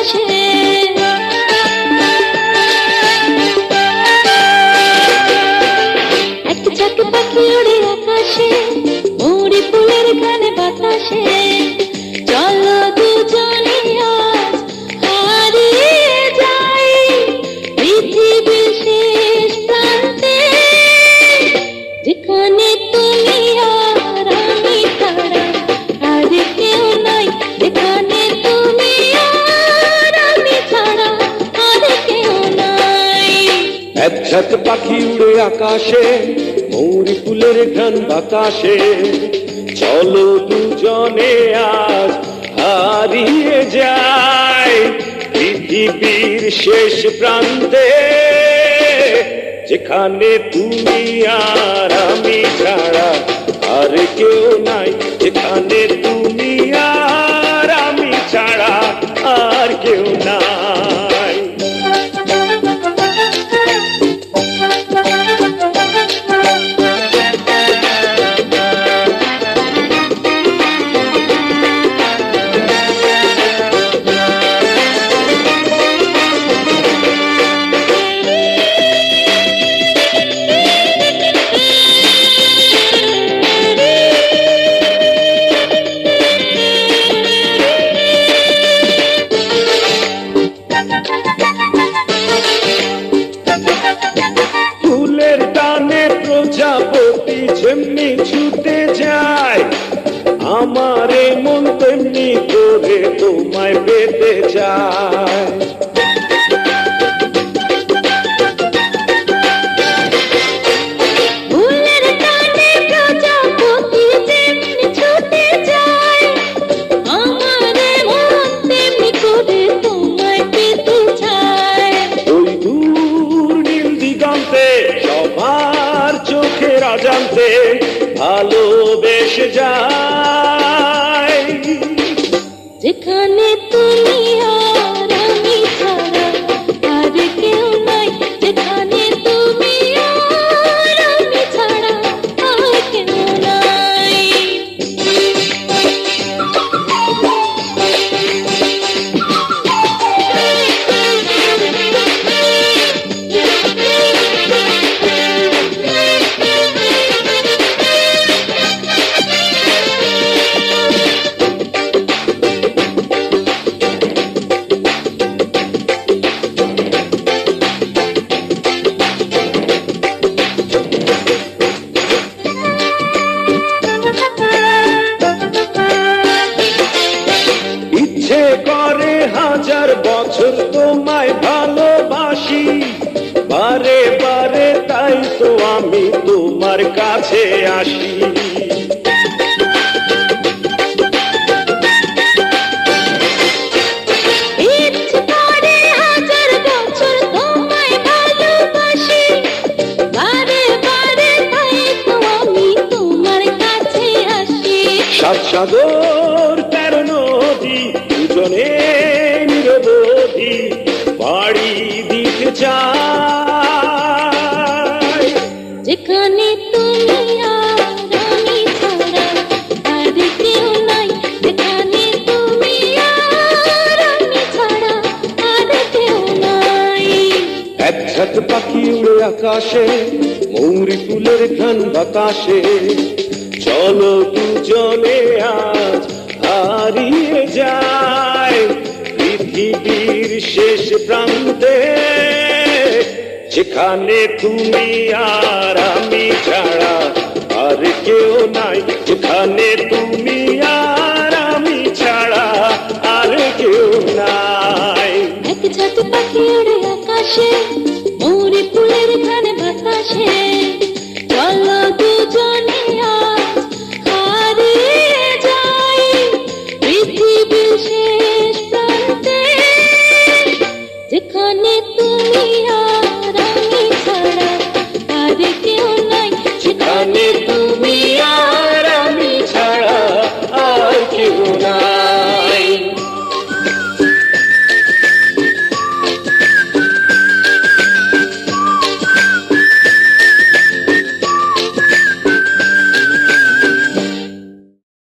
বাতাসে। এক ঝাঁক পাখি উড়ে আকাশে, মৌরি ফুলের গানে বাতাসে। চলো দুজনে আজ হারিয়ে যাই পৃথিবীর শেষ প্রান্তে, যেখানে তুমি আর আমি ছাড়া আর কেউ নাই। যেখানে তুমি আর আমি ছাড়া আর কেউ নাই। এক ঝাঁক পাখি উড়ে আকাশে, মৌরি ফুলের ঘ্রাণ বাতাসে। চলো দুজনে আজ হারিয়ে যাই পৃথিবীর শেষ প্রান্তে, যেখানে তুমি আর আমি ছাড়া আর কেউ নাই। যেখানে তুমি আর আমি ছাড়া আর কেউ নাই। ফুলের টানে প্রজাপতি যেমনি ছুটে যায়, আমার এই মন তেমনি করে তোমায় পেতে যায়। ফুলের টানে প্রজাপতি যেমনি ছুটে যায়, আমার মন তেমনি করে তোমায় পেতে চায়। ওই দূর নীল দিগন্তে সবার চোখের অজান্তে ভালোবেসে যায়। যেখানে তুমি আর আমি ছাড়া আর কেউ নাই। যেখানে তুমি আর আমি ছাড়া আর কেউ নাই। ইচ্ছে করে হাজার বছর তোমায় ভালোবাসি, বারে বারে তাই তো আমি তোমার কাছে আসি। ইচ্ছে করে হাজার বছর তোমায় ভালোবাসি, বারে বারে তাই তো আমি তোমার কাছে আসি। সাত সাগর 13 নদী দুজনে নিরবধি বাড়ি দিতে চাই। যেখানে তুমি আর আমি ছাড়া আর কেউ নাই। যেখানে তুমি আর আমি ছাড়া আর কেউ নাই। এক ঝাঁক পাখি উড়ে আকাশে, মৌরি ফুলের ঘ্রাণ বাতাসে। চলো দুজনে আজ হারিয়ে যাই পৃথিবীর শেষ প্রান্তে, যেখানে তুমি আর আমি ছাড়া আর কেউ নাই। যেখানে তুমি আর আমি ছাড়া আর কেউ নাই। এক ঝাঁক পাখি উড়ে আকাশে, মৌরি ফুলের ঘ্রাণে বাতাসে। চলো দুজনে আজ হারিয়ে যাই পৃথিবীর শেষ প্রান্তে, যেখানে তুমি আর আমি ছাড়া আর কেউ নাই। যেখানে